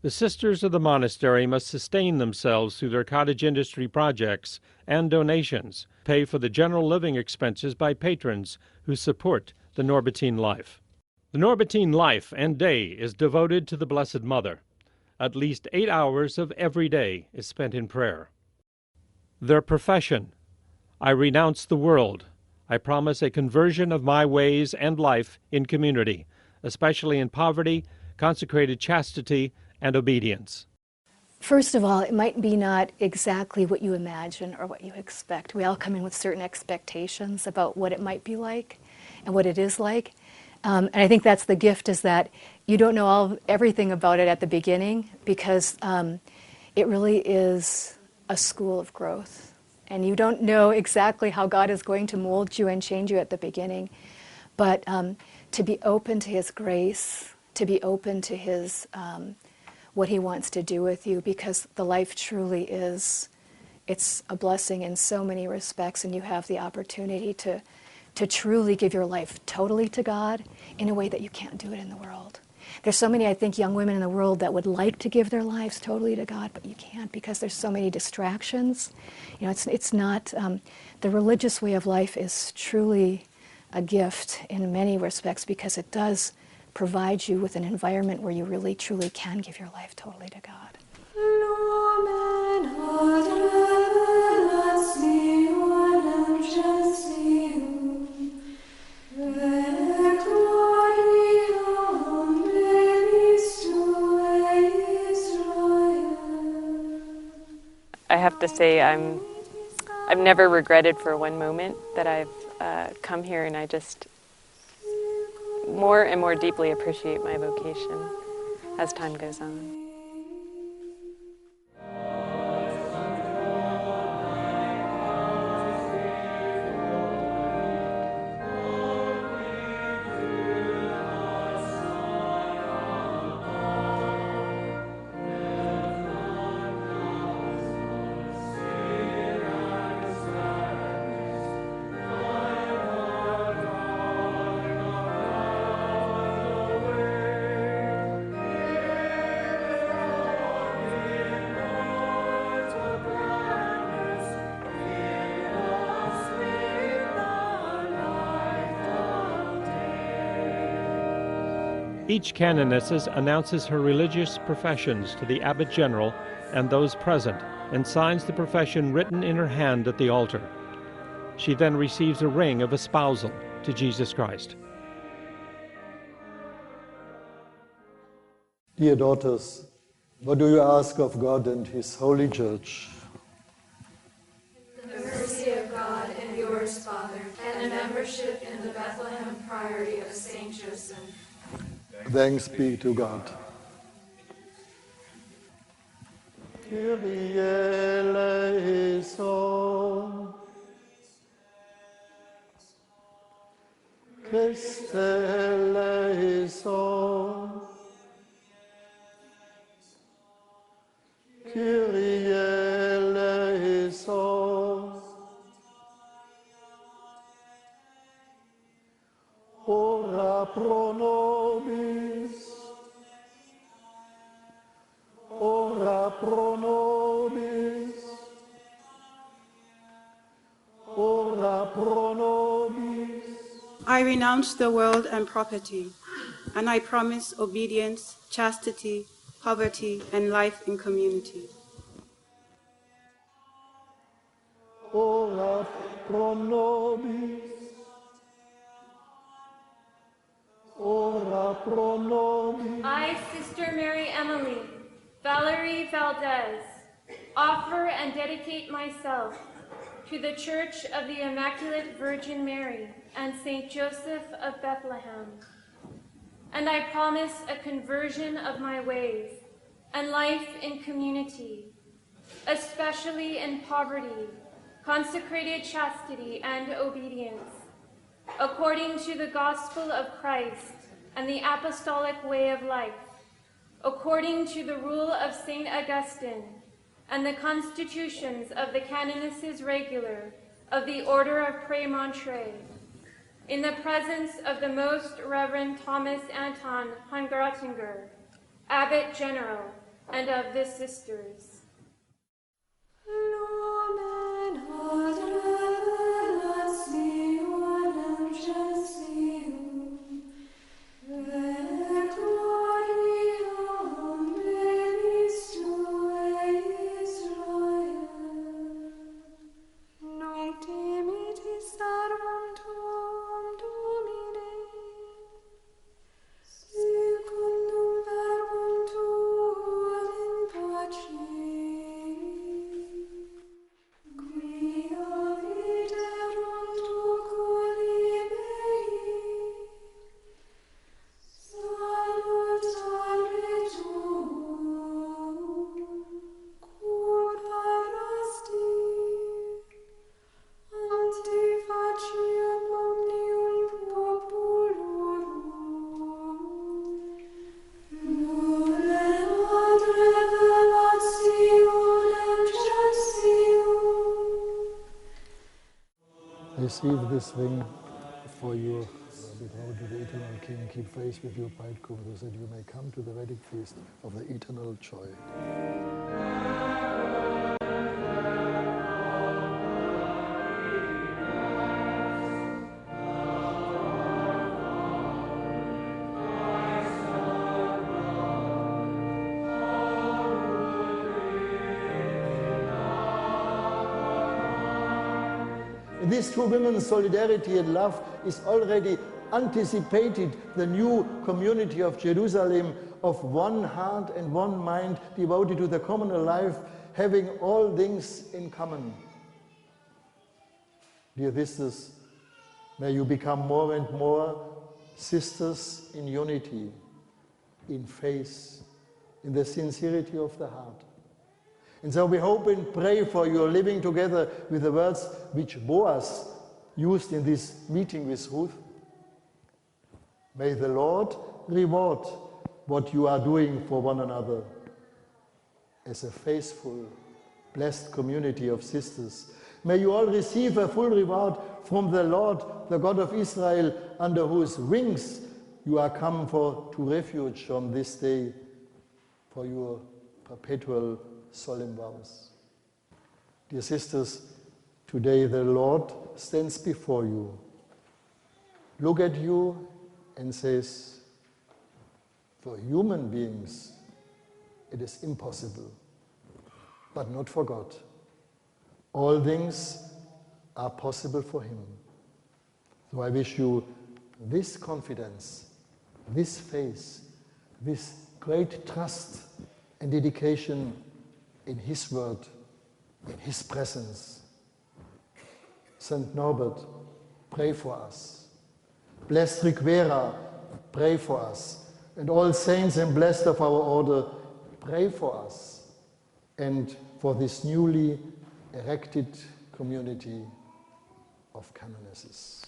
The sisters of the monastery must sustain themselves through their cottage industry projects and donations, pay for the general living expenses by patrons who support the Norbertine life. The Norbertine life and day is devoted to the Blessed Mother. At least 8 hours of every day is spent in prayer. Their profession: I renounce the world. I promise a conversion of my ways and life in community, especially in poverty, consecrated chastity, and obedience. First of all, it might be not exactly what you imagine or what you expect. We all come in with certain expectations about what it might be like and what it is like. And I think that's the gift, is that you don't know everything about it at the beginning, because it really is a school of growth. And you don't know exactly how God is going to mold you and change you at the beginning. But to be open to His grace, to be open to His what He wants to do with you, because the life truly is, it's a blessing in so many respects, and you have the opportunity to truly give your life totally to God in a way that you can't do it in the world. There's so many, I think, young women in the world that would like to give their lives totally to God, but you can't, because there's so many distractions. You know, it's not, the religious way of life is truly a gift in many respects, because it does provide you with an environment where you really, truly can give your life totally to God. I have to say I've never regretted for one moment that I've come here, and I just more and more deeply appreciate my vocation as time goes on. Each canoness announces her religious professions to the Abbot General and those present, and signs the profession written in her hand at the altar. She then receives a ring of espousal to Jesus Christ. Dear daughters, what do you ask of God and His Holy Church? The mercy of God and yours, Father, and a membership in the Bethlehem Priory of St. Joseph. Thanks be to God. Kyrie eleison. Christe eleison. Kyrie eleison. Ora pro nobis. Ora pro nobis. Ora pro nobis. I renounce the world and property, and I promise obedience, chastity, poverty, and life in community. Ora pro nobis. Ora pro nobis. I, Sister Mary Emily, Valerie Valdez, offer and dedicate myself to the Church of the Immaculate Virgin Mary and St. Joseph of Bethlehem. And I promise a conversion of my ways and life in community, especially in poverty, consecrated chastity, and obedience, according to the gospel of Christ and the apostolic way of life, according to the rule of St. Augustine and the constitutions of the canonesses regular of the Order of Premontre, in the presence of the Most Reverend Thomas Anton Hungaratinger, Abbot General, and of the sisters. Receive this ring for your betrothed to the eternal King. Keep faith with your bridegroom, so that you may come to the wedding feast of the eternal joy. These two women's solidarity and love is already anticipated the new community of Jerusalem, of one heart and one mind, devoted to the communal life, having all things in common. Dear sisters, may you become more and more sisters in unity, in faith, in the sincerity of the heart. And so we hope and pray for your living together with the words which Boaz used in this meeting with Ruth. May the Lord reward what you are doing for one another as a faithful, blessed community of sisters. May you all receive a full reward from the Lord, the God of Israel, under whose wings you are come to refuge on this day for your perpetual solemn vows. Dear sisters, today the Lord stands before you, look at you and says, for human beings it is impossible, but not for God. All things are possible for him. So I wish you this confidence, this faith, this great trust and dedication in his word, in his presence. St. Norbert, pray for us. Blessed Requera, pray for us. And all saints and blessed of our order, pray for us and for this newly erected community of canonesses.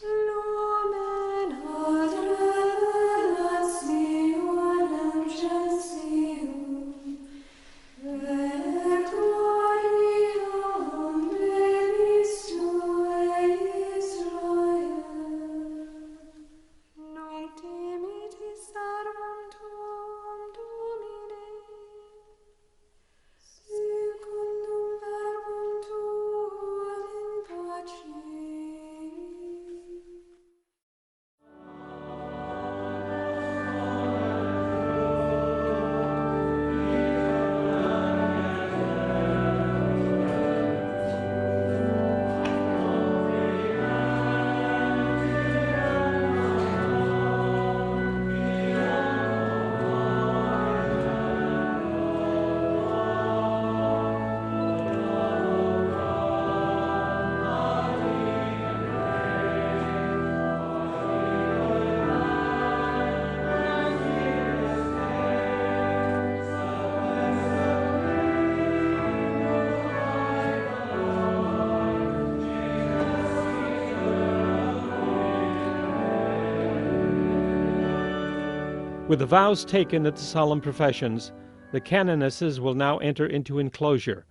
With the vows taken at the solemn professions, the canonesses will now enter into enclosure,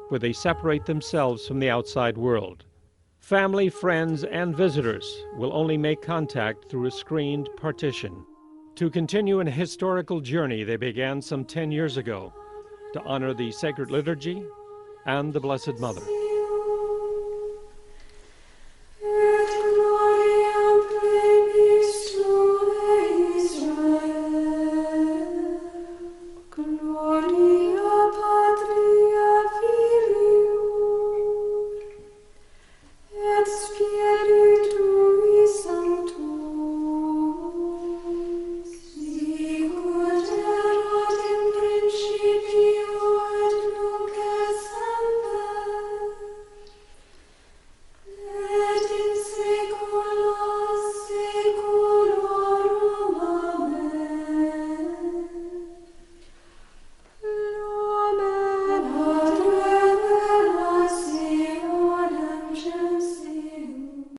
where they separate themselves from the outside world. Family, friends, and visitors will only make contact through a screened partition. To continue an historical journey they began some 10 years ago, to honor the sacred liturgy and the Blessed Mother.